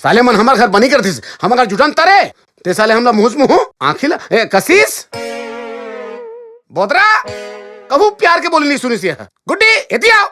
साले मन हमार घर बनी करती हमार घर जुटन तरे ते साले हमला मुंह आँखिला कसीस बोतरा कबू प्यार के बोली नहीं सुनी सी गुड्डी एती आओ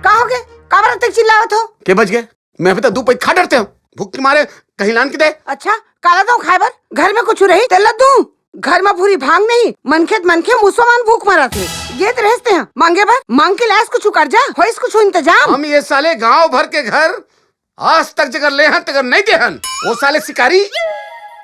का हो गए काबर तक चिल्लावत हो के बच गए मैं अभी तक 2 पैक खा डरते हूँ भूख के मारे कहीं लान के दे। अच्छा काला दो खाइबर घर में कुछ रही तेल दूं घर में पूरी भांग नहीं मनखे मुसलमान भूख मरा थे ये तो रहते हैं मांगे भर मांग के लाश कुछ कर जा हो कुछ इंतजाम। हम ये साले गांव भर के घर आज तक जगह ले हन तगर नहीं दे हन वो साले शिकारी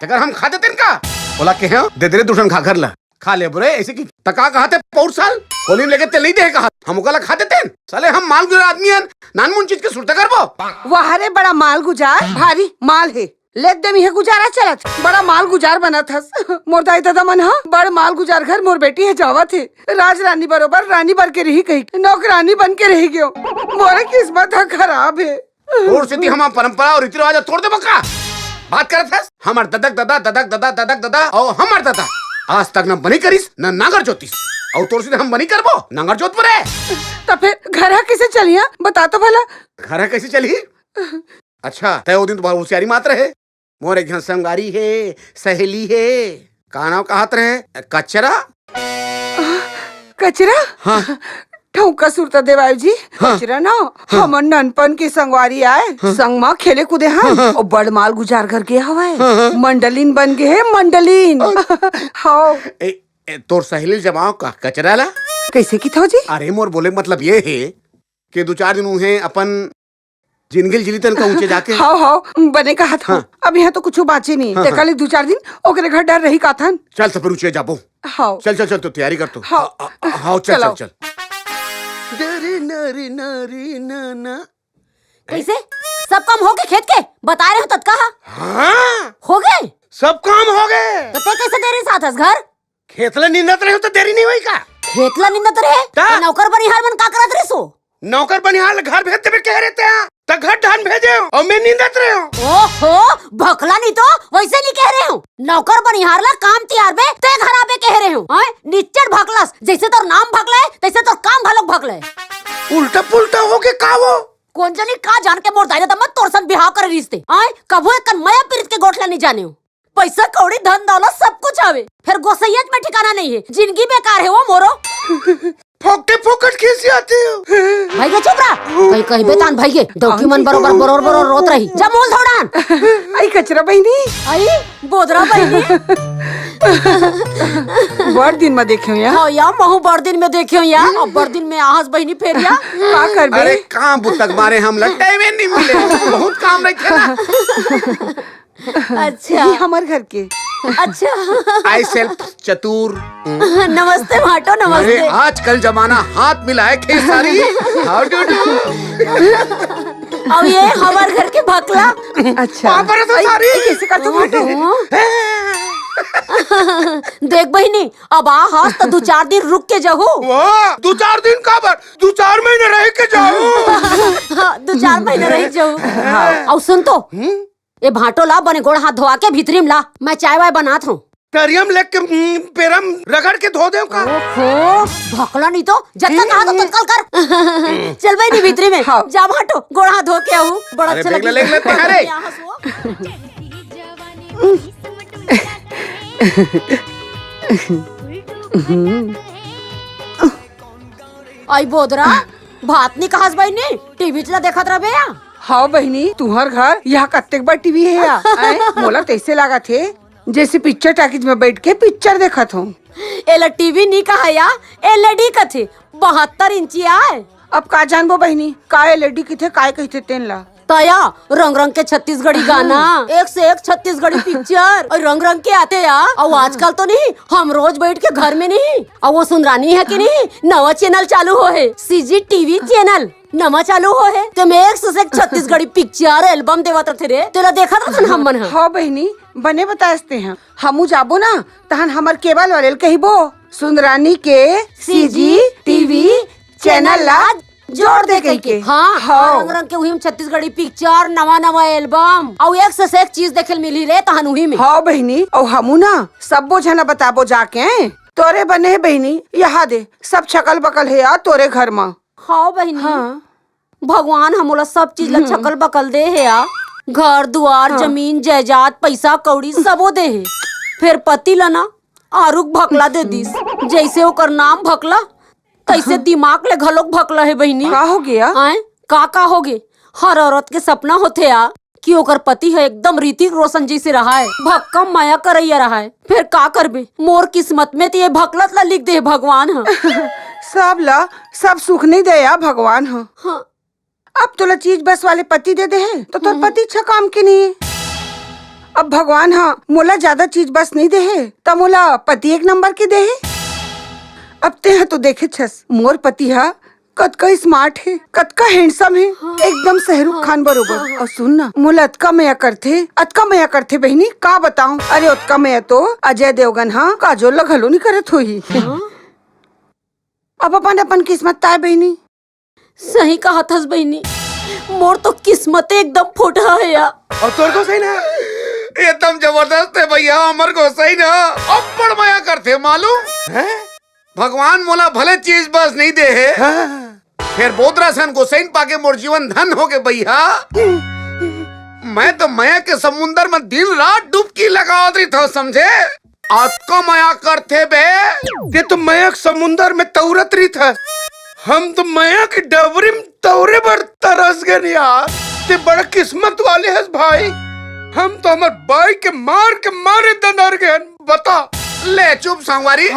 तगर हम खा देते का बोला के हैं दे दे दूसरन खा घर ला खा ले बुरे ऐसे की तका कहते पौर साल होली में लेके ते नहीं दे कहा हम ओकला खा देते साले हम माल गुजार आदमी हन नानमुन चीज के सुरता करबो वह हरे बड़ा माल गुजार भारी माल है लेट दे है गुजारा चलत बड़ा माल गुजार बना था मोर दाई दादा मन हा बड़ माल गुजार घर मोर बेटी है जावा थे राज रानी बरोबर रानी बन के रही कही नौकरानी बन के रही गयो मोरे किस्मत खराब है और सिद्धि हम परंपरा और रीति रिवाज तोड़ दे बका बात करत है हमार ददक दादा और हमार दादा आज तक न बनी करिस न नागर ज्योतिष और तोर से हम बनी करबो नागर जोत पर तो फिर घर कैसे चलिया बता तो भला घर कैसे चली। अच्छा तय वो दिन तो होशियारी मात्र है मोर एक संगारी है सहेली है का नाम कहत रहे कचरा हाँ ठौका सुरता देवाय जी कचरा ना हमर ननपन के संगवारी आए संग मा खेले कूदे हैं और बड़ माल गुजार घर के हवाए मंडलीन बन गए है मंडलीन हाँ तोर सहेली जमाओ का कचरा ला कैसे की थो जी। अरे मोर बोले मतलब ये है कि 2-4 दिन हुए अपन जिनगिल जिलीतन का ऊंचे जाके हाँ बने कहा था अब यहाँ तो कुछ बाचे नहीं देखा ले 2-4 दिन ओकरे घर डर रही का था चल तो फिर ऊंचे जाबो हाँ चल तो तैयारी कर तो हाँ चल कैसे सब काम हो गए खेत के बता रहे हो तब कहा हाँ हो गए सब काम हो गए तो ते कैसे देरी साथ हस घर खेतला निंदत रहे हो तो देरी नहीं हुई का खेतला निंदत रहे ता? नौकर बनिहार मन का करत रहे सो नौकर बनिहार घर भेजते भी कह रहे थे तो घर धान भेजे और मैं निंदत रहे हो ओहो भकला नहीं तो वैसे नहीं कह रहे हो नौकर बनिहार ला काम तैयार बे ते घर आबे कह रहे हो निच्चर भकलस जैसे तोर नाम भकले तैसे तोर काम भलोक भकले उल्टा पुल्टा हो के का वो कौन जाने का जान के मोर दायरा दम्मत तोर संग बिहाव करे रिश्ते कबो एक मया पीरित के गोठला नहीं जाने हो पैसा कौड़ी धन दौलत सब कुछ आवे फिर गोसैयत में ठिकाना नहीं है जिंदगी बेकार है वो मोरो फोकटे फोकट कैसे आते हो भाई के चुप रहा कहीं बेतान भाई के दौकी मन बरोबर रोत रही जा मोल थोड़ान आई कचरा बहनी आई बोदरा बहनी बड़ दिन में देखे हो हाँ या महू बड़ दिन में देखे हो या अब बड़ दिन में आहस बहनी फेर या का करबे अरे कहाँ बुतक मारे हम लगते में नहीं मिले बहुत काम रखे ना अच्छा हमार घर के अच्छा आई सेल्फ चतुर नमस्ते भाटो अरे नमस्ते आजकल जमाना हाथ मिलाए खेसारी हाउ डू अब ये हमार घर के भकला अच्छा सारी कैसे करते हो देख बहिनी अब आ हाथ तो 2-4 दिन रुक के जाहू 2-4 दिन का बर 2-4 महीने रह के जाओ 2-4 महीने रह जाऊ और सुन तो ये भाटो ला बने गोड़ हाथ धोआ के भीतरीम ला मैं चाय वाय बनात हूँ तरियम लेके पेरम रगड़ के धो दे का ओहो भकला नहीं तो जब तक कहा तो तत्काल कर चल भाई नहीं भीतरी में जा भाटो गोड़ हाथ धो के आऊँ बड़ा अच्छा लग लेते हैं रे आई बोदरा भात नहीं कहास भाई ने टीवी चला देखत रहे या हाँ बहनी तुम्हार घर यहाँ कत्ते बड़ा टीवी है या मोला तैसे लगा थे जैसे पिक्चर टॉकीज में बैठ के पिक्चर देखत हूँ एला टीवी नहीं कहा या एलईडी का थे 72 इंची आए अब का जानबो बहनी का एलईडी की थे काय कहते तेन ला तया रंग रंग के छत्तीसगढ़ी गाना एक से एक छत्तीसगढ़ी पिक्चर और रंग रंग के आते यार और आजकल तो नहीं हम रोज बैठ के घर में नहीं और वो सुन रानी है कि नहीं नवा चैनल चालू हो है सीजी टीवी चैनल नवा चालू हो है तो मैं एक से एक छत्तीसगढ़ी पिक्चर एल्बम देवत थे रे तेरा देखा था हम मन हाँ बहनी बने बताते हैं हमू जाबो ना तहन हमार केबल वाले कहिबो सुन रानी के सीजी टीवी चैनल ला जोड़ दे कहीं के हाँ रंग रंग के उही में छत्तीसगढ़ी पिक्चर नवा एल्बम और एक से एक चीज देखे मिली रे तहन उही में हाँ बहनी और हमू ना सब बोझना बताबो जाके तोरे बने है बहनी यहाँ दे सब छकल बकल है यार तोरे घर में हाँ बहनी भगवान हमोला सब चीज ला चकल बकल दे है या घर दुआर जमीन जायदाद पैसा कौड़ी सबो दे है। फिर पति ला ना आरुक भकला दे दिस। जैसे ओकर नाम भकला तैसे दिमाग ले घलोक भकला है बहिनी। का हो गया? आए का हो गे? हर औरत के सपना होते या कि ओकर पति है एकदम ऋतिक रोशन जी से रहा है, भक्कम माया करैया रहा है। फिर का करबे? मोर किस्मत में तो ये भकलत ला लिख दे भगवान ह। सब सुख नहीं दे या भगवान ह। हाँ। अब तोला चीज बस वाले पति दे दे है तो तोर पति अच्छा काम के नहीं है। अब भगवान हाँ मोला ज्यादा चीज बस नहीं दे है तब मोला पति एक नंबर के दे है। अब ते तो देखे छस मोर पति हा कतका स्मार्ट है, कतका हैंडसम है, एकदम शाहरुख खान बरोबर। और सुन ना मोला अतका मया करथे बहनी का बताऊं। अरे अतका मया तो अजय देवगन हाँ काजोल ला घलो नहीं करत होही। अब अपन किस्मत ताय बहनी। सही कहा थस बहनी, मोर तो किस्मत एकदम फुटा है या। और तोर को सही ना एकदम जबरदस्त है भैया। अमर को सही ना अब्बड़ मया करते मालूम है। भगवान मोला भले चीज बस नहीं दे है फिर बोदरा सन को सैन पाके मोर जीवन धन हो गए भैया। मैं तो मया के समुंदर में दिन रात डुबकी लगा रही था समझे। आज को मया करते बे ये तो मया समुंदर में तौरत रही था। हम तो मया की डबरी में तौरे पर तरस गए यार। ते बड़ा किस्मत वाले है भाई। हम तो हमारे भाई के मारे दनर गए। बता ले चुप संगवारी।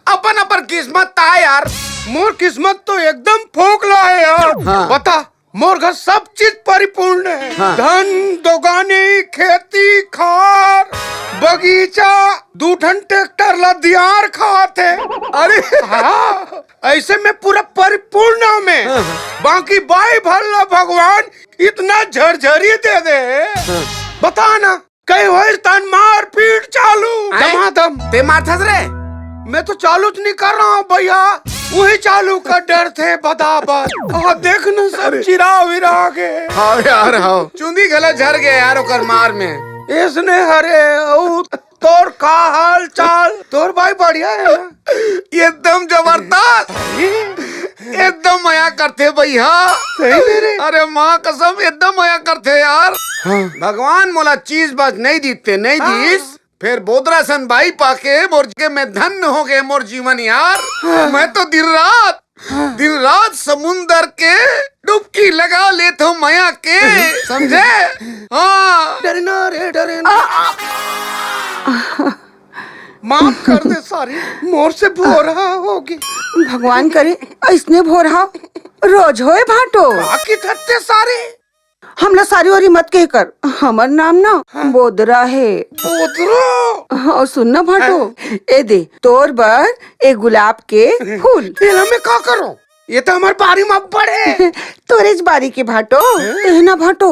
अपन किस्मत ता यार। मोर किस्मत तो एकदम फोकला है यार। बता मोर घर सब चीज परिपूर्ण है। धन दोगानी खेती खार बगीचा 2 ट्रैक्टर ला दियार खाते। अरे हाँ ऐसे में पूरा परिपूर्ण में बाकी बाई भरला भगवान इतना झरझरी दे दे। बता ना कई वही तन मार पीट चालू दमादम। ते मारथस रे? मैं तो चालू नहीं कर रहा हूँ भैया, वही चालू का डर थे बदाबर। देख न सब चिरा विरा के। हाँ यार हाँ चुंदी गला झर गया यार ओकर मार में। इसने हरे तोर का हाल चाल? तोर भाई बढ़िया है एकदम जबरदस्त एकदम मया करते भैया। अरे माँ कसम एकदम मया करते यार। भगवान मोला चीज बस नहीं दीते नहीं दीस फिर बोदरा सन भाई पाके मोर के में धन हो गए मोर जीवन यार। मैं तो दिन रात समुंदर के डुबकी लगा लेता हूँ मया के समझे। हाँ डरना रे डरना। माफ कर दे सारी मोर से भोरा होगी। भगवान करे इसने भोरा रोज होए भाटो। बाकी थत्ते सारे हमला सारी ओरी मत कह कर। हमर नाम ना बोदरा है। बोदरा और सुनना भाटो ए दे तोर बर एक गुलाब के फूल। में का करो ये तो हमारे बारी में बड़े तोरेज बारी के भाटो तेना भाटो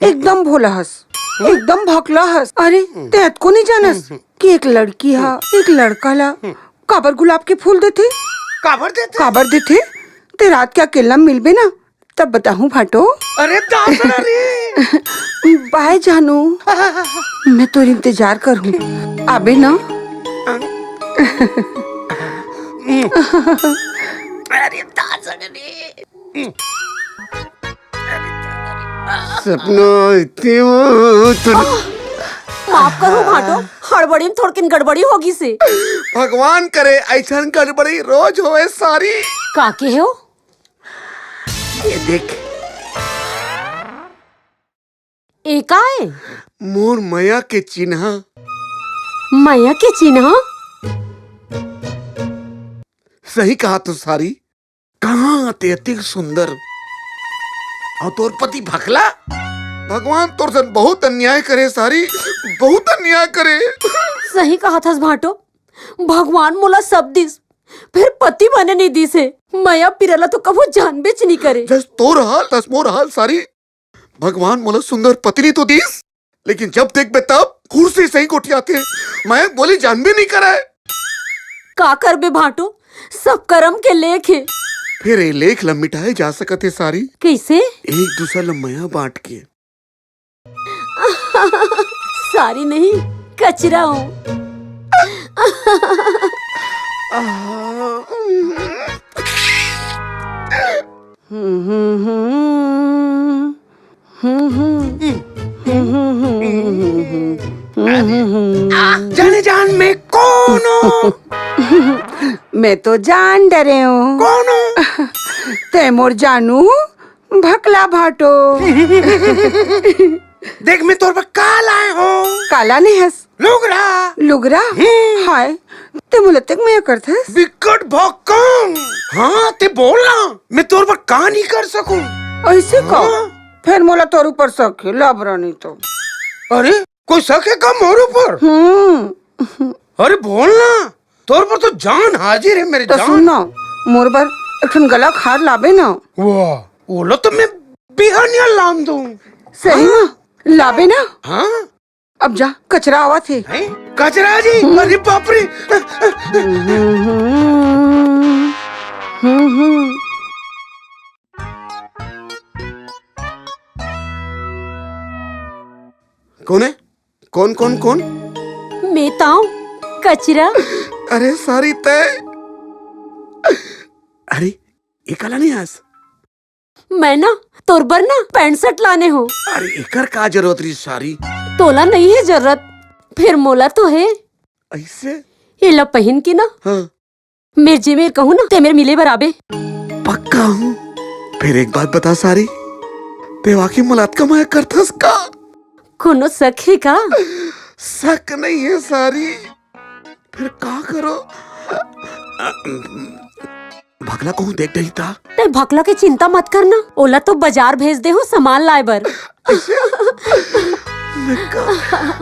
एकदम भोला हस एकदम भकला हस। अरे ते को नहीं जानस कि एक लड़की हा एक लड़का ला काबर गुलाब के फूल देते काबर देते ते रात के अकेला मिलबे ना तब बताऊं भाटो। अरे दासना रे बाय जानू मैं तो इंतजार करूं आबे ना। अरे दासना रे सपनों इतनी माफ करो भाटो हड़बड़ी में थोड़किन गड़बड़ी होगी से। भगवान करे ऐसा गड़बड़ी रोज होए सारी। काके हो ये देख एका है मोर मया के चिन्ह। मया के चिन्ह? सही कहा तो सारी। कहाँ ते अति सुंदर और तोर पति भकला। भगवान तोर से बहुत अन्याय करे सारी बहुत अन्याय करे। सही कहा था भाटो भगवान मोला सब दिस फिर पति बने नहीं दिसे। मया पिरला तो कबो जान बेच नहीं करे। जस तोर हाल तस मोर हाल सारी। भगवान मोला सुंदर पत्नी तो दीस लेकिन जब देख बे तब कुर्सी सही कोठियाते मैं बोली जान भी नहीं कराए। का कर बे भाटो सब कर्म के लेख है। फिर ये लेख ला मिटाए जा सकते सारी। कैसे? एक दूसरा ला मया बांट के। सारी नहीं कचरा हूँ। मैं तो जान डरे हूँ। कौन हो? तैमूर जानू भकला भाटो। देख मैं तोर पर काल आए हो। काला नहीं हस लुगरा लुगरा। हाय ते मुलतक में करथस विकट भौकाम। हाँ ते बोलना, मैं तोर पर का नहीं कर सकूं। ऐसे का? हाँ। फिर मोला तोर ऊपर शक है, लाबरा नहीं तो। अरे कोई शक है का मोर ऊपर? अरे बोलना, तोर पर तो जान हाजिर है मेरे तो जान। सुनना, मोर बार एक गला खार लाबे ना। वाह, बोलो तो मैं बिहानिया लाम दूं। सही ना लाबे ना। हाँ अब जा, कचरा आवा थे। हैं? कचरा जी, अरे बाप रे। कौन है? कौन कौन कौन? मैं ताऊ कचरा। अरे सारी तय। अरे ये काला नहीं हंस। मैं ना तोरबर ना पैंट शर्ट लाने हो। अरे एकर का जरूरत रही सारी? तोला नहीं है जरूरत, फिर मोला तो है। ऐसे? ये ला पहन की ना हाँ मेरे जे मेरे कहूँ ना ते मेरे मिले बराबे। पक्का हूँ। फिर एक बात बता सारी, ते वाकई मुलाकात का माया करथस का? कोनो शक है का? शक नहीं है सारी, फिर का करो? भगला कहूँ देख रही था। ते भकला की चिंता मत करना, ओला तो बाजार भेज दे हो सामान लाए बर।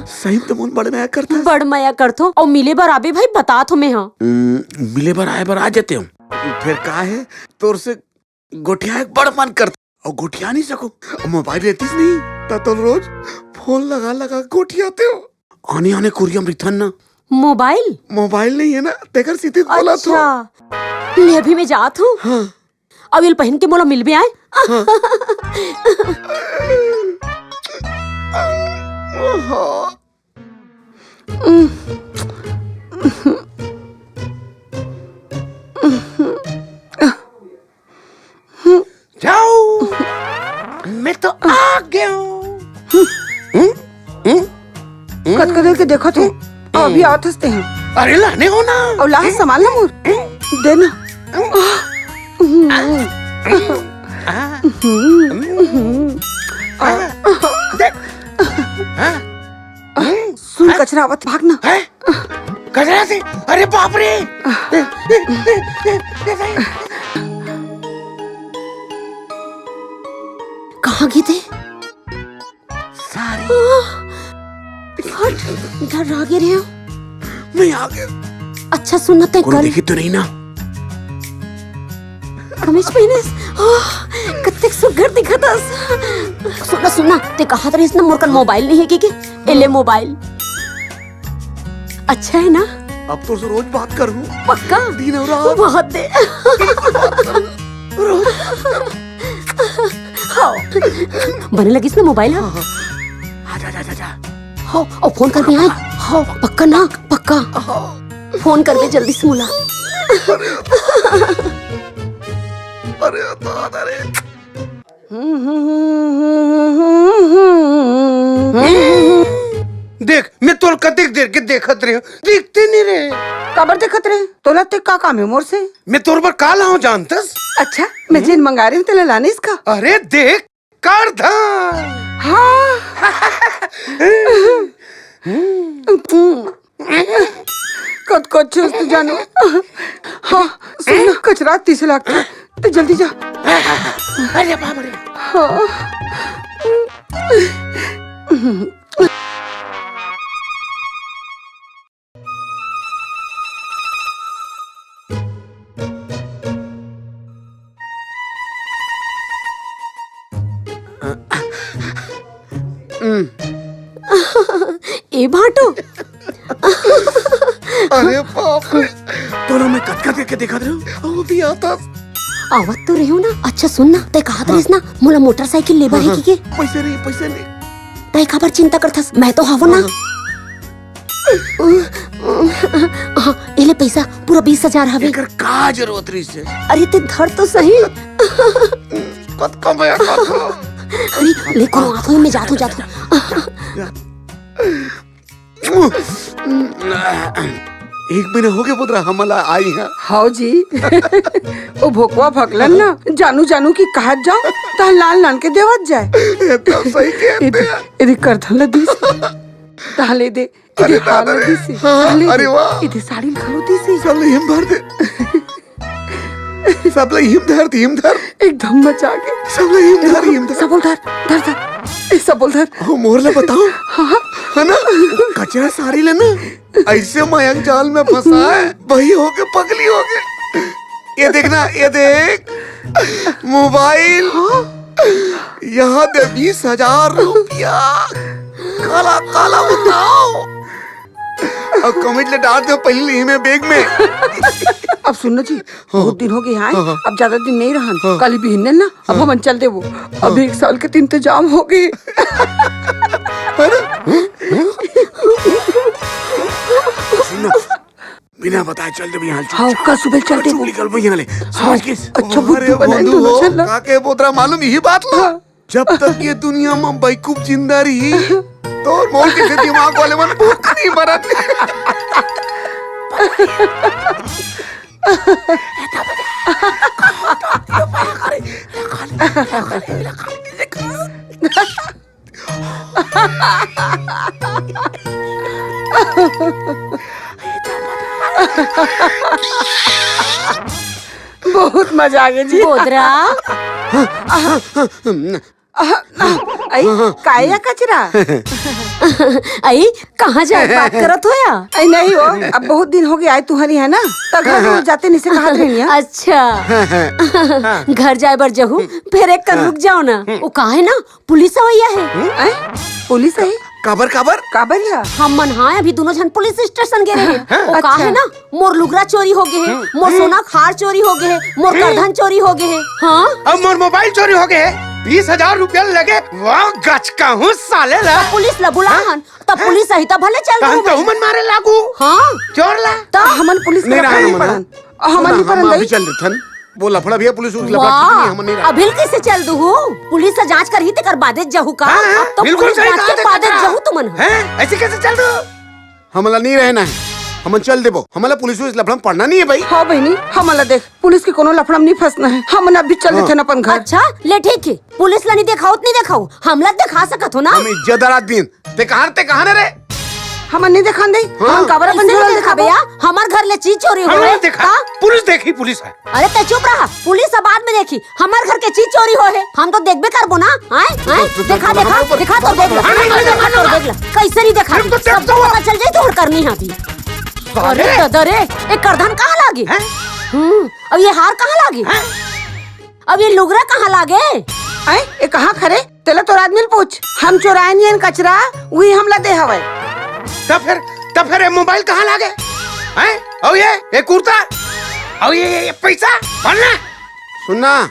सही तो मुन बड़ माया करता। बड़ माया करथो और मिले बराबे भाई बता थो मैं। हाँ मिले बार आए बार आ जाते हूँ। फिर का है तोर से गोटिया एक बड़ मन करता और गोटिया नहीं सकूं। और मोबाइल रहती नहीं तो रोज फोन लगा लगा गोटियाते हो। आने आने कुरियम रिथन ना मोबाइल मोबाइल नहीं है ना, तेकर सीधे बोला तो। अच्छा ले अभी मैं जात हूँ। हाँ अब ये पहन के मोला मिल भी आए। जाओ, मैं तो आ गया हूँ। कद कदे के देखो थे अभी आवत हंसते हैं। अरे लाने हो ना। और लाह संभाल ना मोर देना। देख, हाँ? सुन कचरा आवत भागना। है? कचरा से? अरे बाप रे। कहाँ गए थे? सारी हट इधर आ रहे हो। मैं आ गया। अच्छा सुनना ते कोनो कल देखी तो नहीं ना? कमीज पहने कत्ते सुघर दिखतस। सुनना सुनना ते कहा था इसने मोर कन मोबाइल नहीं है कि एले मोबाइल अच्छा है ना? अब तो से रोज बात करूँ। पक्का दिन और रात बहुत दे। हाँ। बने लगी इसने मोबाइल। हाँ आजा जा जा जा। हाँ और फोन कर भी आए। हाँ पक्का ना पक्का फोन कर दे जल्दी से मुला। अरे अरे देख मैं तोल कतेक देर के देखत रहे दिखते नहीं रहे। काबर देखत रहे तोला ते का काम है मोर से? मैं तोर पर काल आऊँ जानतस। अच्छा मैं जिन मंगा रही हूँ तेला लाने इसका। अरे देख कर था। हाँ कद को चूस तू जानो। हाँ सुन कचरा 30 लाख का तो जल्दी जा। अरे बाप रे। हाँ ए भाटो। अरे बाप रे, दोनों में कट करके देखा रहे हो वो भी आता। आवत तो रही हो ना। अच्छा सुन ना ते कहा था ना मोला मोटरसाइकिल लेबर है कि पैसे नहीं तय खबर चिंता करथस मैं तो हवो ना। हाँ एले पैसा पूरा 20,000 हवे। एकर का जरूरत रही से? अरे ते धर तो सही। कत कम है कत। अरे ले कोनो आँखों में जातो एक महीने हो गए पुत्रा हमला आई है। हाउ जी ओ भोकवा भगलन ना जानू जानू की कहत जाओ ता लाल नान के देवत जाए। ये तो सही कहते हैं। इधर कर धला दिस ताले दे अरे इधर हाल दादा रे। दिस हाँ, अरे वाह। इधर साड़ी घालो दिस सब लोग हिम भर दे। सब लोग हिम धर एकदम मचा के सब लोग हिम धर। सबल धर धर धर ए सबल धर ओ मोरला बताओ हाँ है ना कचरा साड़ी लेना ऐसे मयंक जाल में फंसा है वही होके पगली हो गए। ये देखना ये देख मोबाइल यहाँ दे 20,000 रुपया काला काला बताओ और कमेंट ले डाल दो पहले ही में बैग में। अब सुनो जी बहुत दिन हो गए हैं अब ज्यादा दिन नहीं रहन कल भी हिन्ने ना अब हम चल दे वो अब 1 साल के इंतजाम हो गए। बिना बताए चल दे यहाँ हाँ कल सुबह चल दे वो निकल यहाँ ले समझ के अच्छा बुद्धू बनाए दोनों चलना। काके पोतरा मालूम यही बात ला जब तक ये दुनिया में बैकूफ जिंदा रही तो मोर के दिमाग वाले मन भूख नहीं मरत। बहुत मजा आ गया जी। बोदरा आई काया कचरा आई कहाँ जाए बात करत हो या? आई नहीं हो अब बहुत दिन हो गए आए तुम्हारी है ना तो घर रोज जाते नहीं से कहा रहनिया। अच्छा घर जाए बर जहू फिर एक कर रुक जाओ ना वो काहे ना पुलिस अवैया है। पुलिस है काबर काबर काबरिया हम मन हाँ अभी दोनों जन पुलिस स्टेशन गए हैं वो काहे ना मोर लुगरा चोरी हो गए है मोर सोना खार चोरी हो गए है मोर करधन चोरी हो गए है। हाँ अब मोर मोबाइल चोरी हो गए 20,000 रुपया लगे वाह गच का हूँ साले ला पुलिस ला बुलाहन तब पुलिस सही तब भले चल तहन तो रही मन मारे लागू हाँ चोर ला तो हमन पुलिस नहीं रहा नहीं हमन पड़न हमन नहीं हम पड़न अभी गई चल देथन वो लफड़ा भी है पुलिस उस लफड़ा वाह हम नहीं रहा। अभिल कैसे चल दू पुलिस से जांच करही तेकर बादे जहू का हाँ, अब तो बिल्कुल पुलिस सही जांच कहा के ते बादे कचरा। जहू तुमन हैं ऐसे कैसे चल रहे हो? हमला नहीं रहना है हम चल देबो हमला पुलिस उस लफड़ा में पढ़ना नहीं है भाई। हाँ बहनी हमला देख पुलिस के कोनो लफड़ा में नहीं फंसना है हमन अभी चल देते अपन घर। अच्छा ले ठीक है पुलिस ला नहीं दिखाओ नहीं दिखाओ हमला दिखा सकत हो ना हम इज्जतदार आदमी ते कहां रे हमन नहीं दिखान दे हम काबरा ऐसे बंजोरा नहीं दिखा दिखा भैया हमार घर ले चीज चोरी हो हमने गई देखा पुलिस देखी पुलिस है अरे ते चुप रहा पुलिस अब बाद में देखी हमार घर के चीज चोरी हो है हम तो देखबे करबो ना आए आए देखा देखा देखा तो देख ला देखा तो देख ला कैसे नहीं देखा हम तो सब देखता हुआ। पता चल जाए तो करनी है अभी। अरे दादा रे एक करधन कहाँ लागे अब ये हार कहाँ लागे अब ये लुगरा कहाँ लागे आए ए कहां खरे तेला तो आदमी पूछ हम चोराए नहीं कचरा वही हमला दे हवे। तब फिर ये मोबाइल कहाँ लागे हैं और ये कुर्ता और ये पैसा भरना सुनना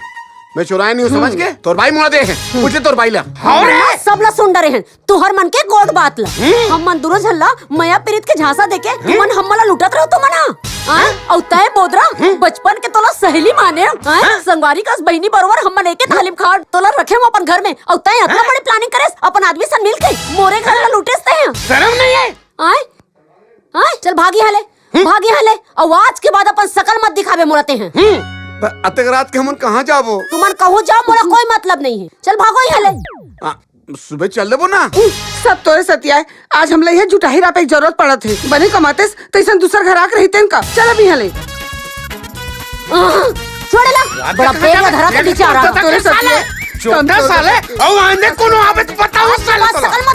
मैं चुराया नहीं हूँ समझ के तोर भाई मुड़ा दे है पूछ ले तोर भाई ला और सब ला सुन डरे हैं तुहर मन के गोद बात ला हम मन दूरो झल्ला मया पीरित के झांसा देके तुमन हमला लुटत रहो तुमना औ तय बोदरा बचपन के तोला सहेली माने संगवारी कस बहिनी बरोबर हमन एके थालीम खाड़ तोला रखे हम अपन घर में औ तय इतना बड़ी प्लानिंग करेस अपन आदमी सन मिल के मोरे घर ला लुटेस ते शर्म नहीं है आए आए चल भागी हाले और आज के बाद अपन शकल मत दिखावे मोरते हैं अतक रात के हमन कहाँ जाबो तुमन कहो जाओ मोरा कोई मतलब नहीं है चल भागो ही हाले सुबह चल देबो ना सब तोरे सतिया है आज हम लइहे जुटाही रा पे जरूरत पड़त है बने कमातेस तैसन दूसर घर आके रहते का चल अभी हले छोड़ ला बड़ा पेड़ धरा के बेचारा तोरे सतिया छोटा साले और आने कोनो आवे तो बताओ साला सकल